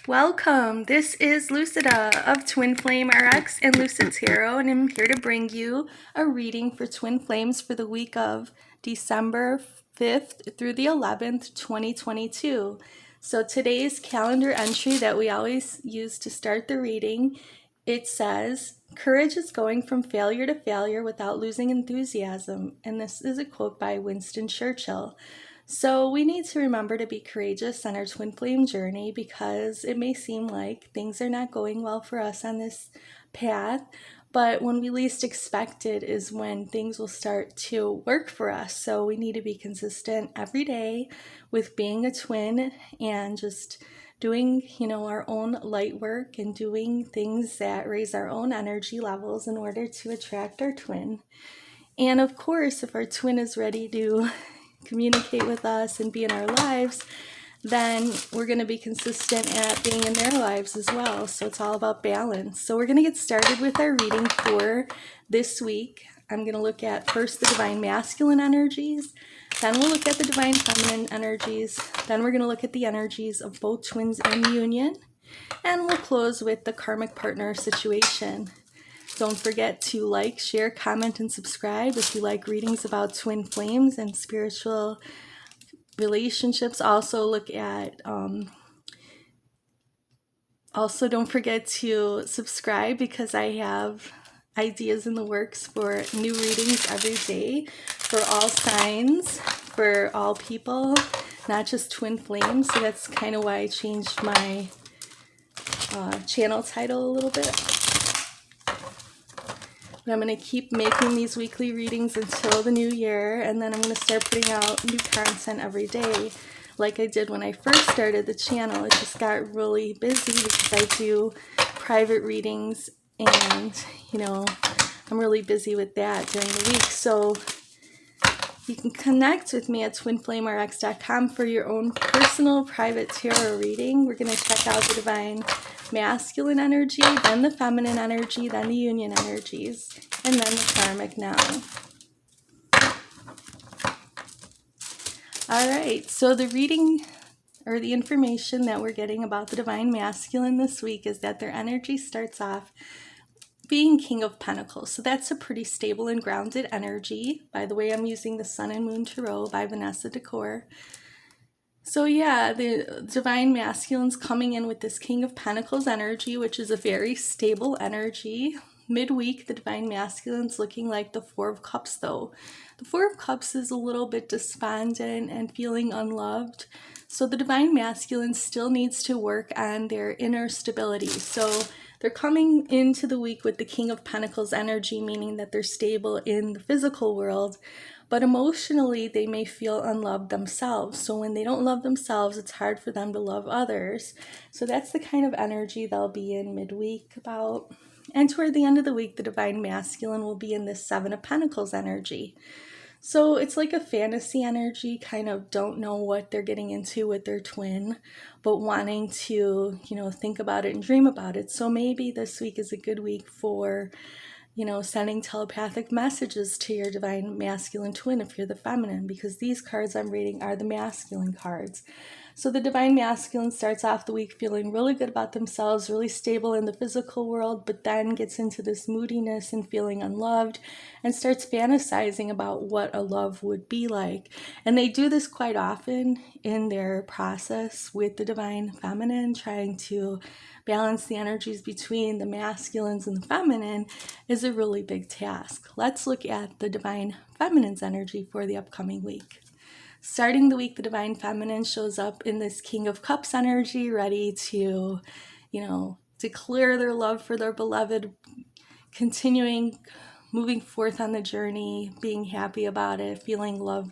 Welcome. This is Lucida of Twinflame RX and Lucid Tarot, and I'm here to bring you a reading for Twin Flames for the week of December 5th through the 11th, 2022. So today's calendar entry that we always use to start the reading, it says, "Courage is going from failure to failure without losing enthusiasm." And this is a quote by Winston Churchill. So we need to remember to be courageous on our twin flame journey because it may seem like things are not going well for us on this path, but when we least expect it is when things will start to work for us. So we need to be consistent every day with being a twin and just doing, our own light work and doing things that raise our own energy levels in order to attract our twin. And of course, if our twin is ready to communicate with us and be in our lives, then we're going to be consistent at being in their lives as well. So it's all about balance. So we're going to get started with our reading for this week. I'm going to look at first the divine masculine energies, then we'll look at the divine feminine energies, then we're going to look at the energies of both twins in union, and we'll close with the karmic partner situation. Don't forget to like, share, comment, and subscribe if you like readings about twin flames and spiritual relationships. Also look at, also don't forget to subscribe because I have ideas in the works for new readings every day for all signs, for all people, not just twin flames. So that's kind of why I changed my channel title a little bit. But I'm going to keep making these weekly readings until the new year, and then I'm going to start putting out new content every day like I did when I first started the channel. It just got really busy because I do private readings and, I'm really busy with that during the week. So you can connect with me at twinflamerx.com for your own personal private tarot reading. We're going to check out the divine masculine energy, then the feminine energy, then the union energies, and then the karmic now. All right, so the reading or the information that we're getting about the divine masculine this week is that their energy starts off being King of Pentacles. So that's a pretty stable and grounded energy. By the way, I'm using the Sun and Moon Tarot by Vanessa Decor. So yeah, the divine masculine's coming in with this King of Pentacles energy, which is a very stable energy. Midweek, the divine masculine's looking like the Four of Cups though. The Four of Cups is a little bit despondent and feeling unloved. So the divine masculine still needs to work on their inner stability. So they're coming into the week with the King of Pentacles energy, meaning that they're stable in the physical world, but emotionally they may feel unloved themselves. So when they don't love themselves, it's hard for them to love others. So that's the kind of energy they'll be in midweek about. And toward the end of the week, the divine masculine will be in this Seven of Pentacles energy. So it's like a fantasy energy, kind of don't know what they're getting into with their twin, but wanting to, think about it and dream about it. So maybe this week is a good week for, sending telepathic messages to your divine masculine twin if you're the feminine, because these cards I'm reading are the masculine cards. So the divine masculine starts off the week feeling really good about themselves, really stable in the physical world, but then gets into this moodiness and feeling unloved and starts fantasizing about what a love would be like. And they do this quite often in their process with the divine feminine, trying to balance the energies between the masculines and the feminine is a really big task. Let's look at the divine feminine's energy for the upcoming week. Starting the week, the divine feminine shows up in this King of Cups energy, ready to, declare their love for their beloved, continuing, moving forth on the journey, being happy about it, feeling love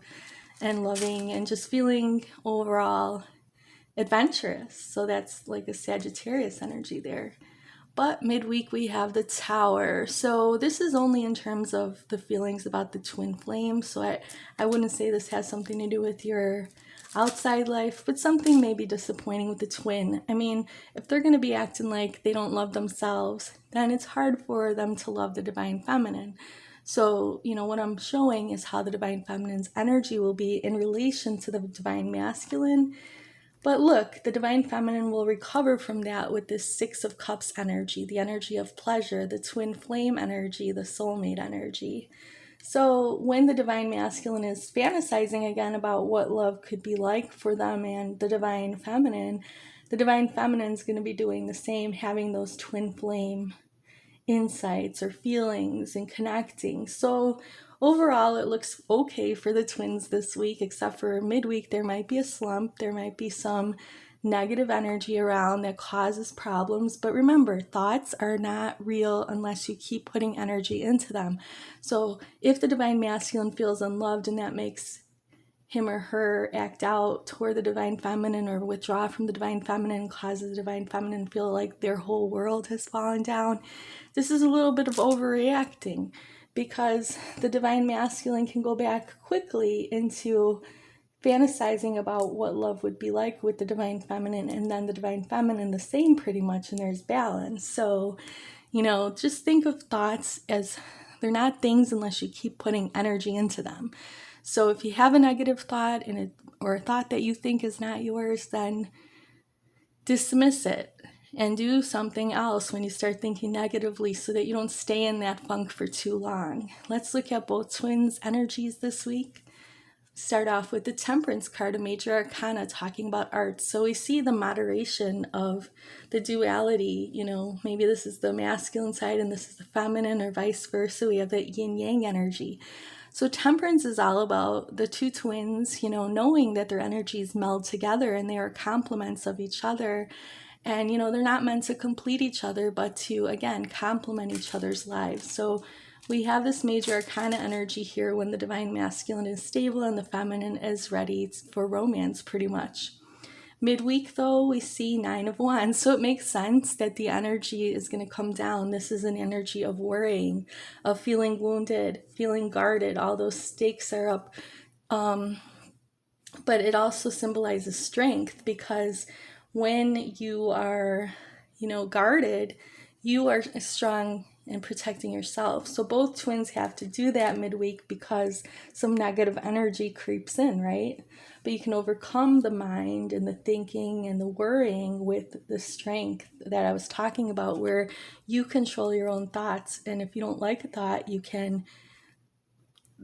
and loving, and just feeling overall adventurous. So that's like a Sagittarius energy there. But midweek we have the Tower. So this is only in terms of the feelings about the twin flame. So I wouldn't say this has something to do with your outside life, but something may be disappointing with the twin. I mean, if they're going to be acting like they don't love themselves, then it's hard for them to love the divine feminine. So, what I'm showing is how the divine feminine's energy will be in relation to the divine masculine, But look, the divine feminine will recover from that with this Six of Cups energy, the energy of pleasure, the twin flame energy, the soulmate energy. So when the divine masculine is fantasizing again about what love could be like for them and the divine feminine is going to be doing the same, having those twin flame insights or feelings and connecting. So overall, it looks okay for the twins this week, except for midweek, there might be a slump. There might be some negative energy around that causes problems. But remember, thoughts are not real unless you keep putting energy into them. So if the divine masculine feels unloved and that makes him or her act out toward the divine feminine or withdraw from the divine feminine, causes the divine feminine feel like their whole world has fallen down, this is a little bit of overreacting, because the divine masculine can go back quickly into fantasizing about what love would be like with the divine feminine, and then the divine feminine the same pretty much, and there's balance. So, just think of thoughts as they're not things unless you keep putting energy into them. So if you have a negative thought or a thought that you think is not yours, then dismiss it and do something else when you start thinking negatively so that you don't stay in that funk for too long. Let's look at both twins' energies this week. Start off with the Temperance card, a major arcana talking about art. So we see the moderation of the duality. Maybe this is the masculine side and this is the feminine, or vice versa. We have the yin-yang energy. So Temperance is all about the two twins, knowing that their energies meld together and they are complements of each other. And, they're not meant to complete each other, but to, again, complement each other's lives. So we have this major arcana energy here when the divine masculine is stable and the feminine is ready for romance, pretty much. Midweek, though, we see Nine of Wands, so it makes sense that the energy is going to come down. This is an energy of worrying, of feeling wounded, feeling guarded. All those stakes are up. But it also symbolizes strength, because when you are, guarded, you are strong in protecting yourself. So both twins have to do that midweek because some negative energy creeps in, right? But you can overcome the mind and the thinking and the worrying with the strength that I was talking about, where you control your own thoughts. And if you don't like a thought, you can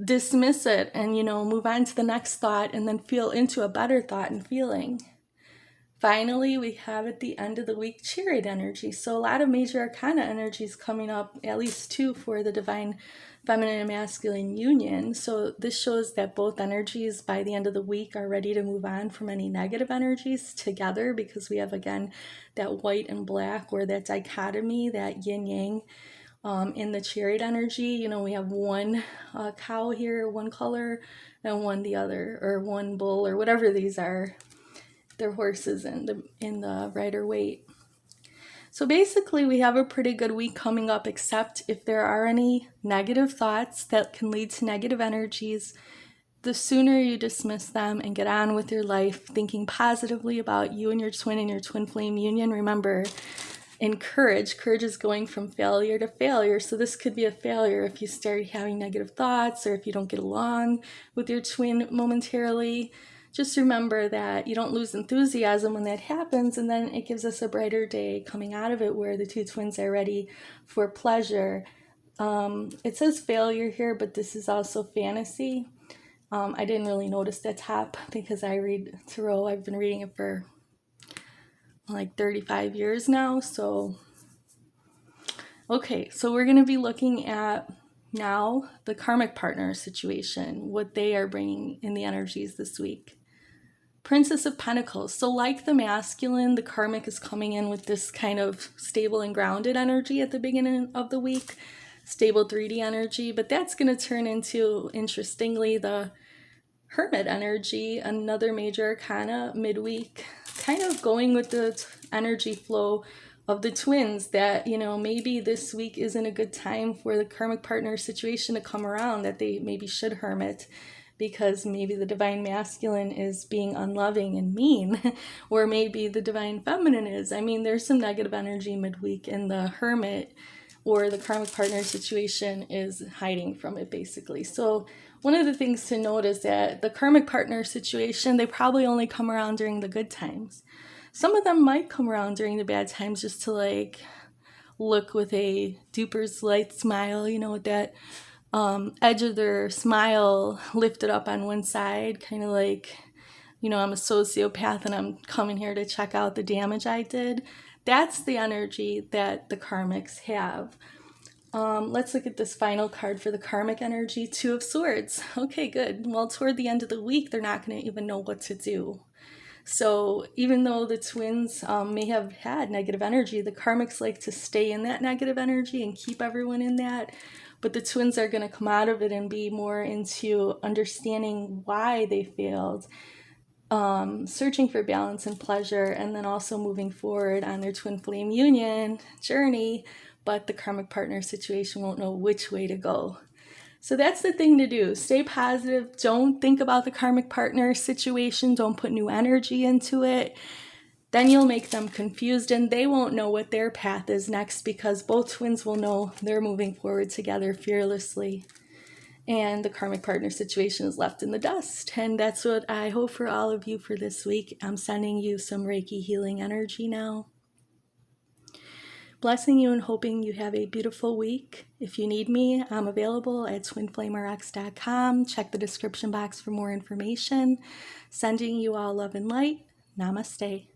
dismiss it and, move on to the next thought and then feel into a better thought and feeling. Finally, we have at the end of the week Chariot energy. So a lot of major arcana energies coming up, at least two for the divine feminine and masculine union. So this shows that both energies by the end of the week are ready to move on from any negative energies together, because we have, again, that white and black, or that dichotomy, that yin-yang. In the Chariot energy, we have one cow here, one color, and one the other, or one bull, or whatever these are. They're horses in the Rider-Waite. So basically, we have a pretty good week coming up, except if there are any negative thoughts that can lead to negative energies, the sooner you dismiss them and get on with your life, thinking positively about you and your twin flame union. Remember, in courage is going from failure to failure. So this could be a failure if you start having negative thoughts, or if you don't get along with your twin momentarily. Just remember that you don't lose enthusiasm when that happens, and then it gives us a brighter day coming out of it where the two twins are ready for pleasure. It says failure here, but this is also fantasy. I didn't really notice that top because I read tarot. I've been reading it for like 35 years now. So, okay, so we're going to be looking at now the karmic partner situation, what they are bringing in the energies this week. Princess of Pentacles. So like the masculine, the karmic is coming in with this kind of stable and grounded energy at the beginning of the week, stable 3D energy, but that's going to turn into, interestingly, the Hermit energy, another major arcana midweek, kind of going with the energy flow of the twins, that, maybe this week isn't a good time for the karmic partner situation to come around, that they maybe should hermit, because maybe the divine masculine is being unloving and mean, or maybe the divine feminine is. I mean, there's some negative energy midweek, and the hermit or the karmic partner situation is hiding from it, basically. So one of the things to note is that the karmic partner situation, they probably only come around during the good times. Some of them might come around during the bad times just to like look with a duper's light smile, you know, with that edge of their smile lifted up on one side, kind of like, you know, I'm a sociopath and I'm coming here to check out the damage I did. That's the energy that the karmics have. Let's look at this final card for the karmic energy, Two of Swords. Okay, good. Well, toward the end of the week, they're not going to even know what to do. So even though the twins may have had negative energy, the karmics like to stay in that negative energy and keep everyone in that. But the twins are going to come out of it and be more into understanding why they failed, searching for balance and pleasure, and then also moving forward on their twin flame union journey. But the karmic partner situation won't know which way to go. So that's the thing to do. Stay positive. Don't think about the karmic partner situation. Don't put new energy into it. Then you'll make them confused and they won't know what their path is next, because both twins will know they're moving forward together fearlessly. And the karmic partner situation is left in the dust. And that's what I hope for all of you for this week. I'm sending you some Reiki healing energy now. Blessing you and hoping you have a beautiful week. If you need me, I'm available at twinflamerx.com. Check the description box for more information. Sending you all love and light. Namaste.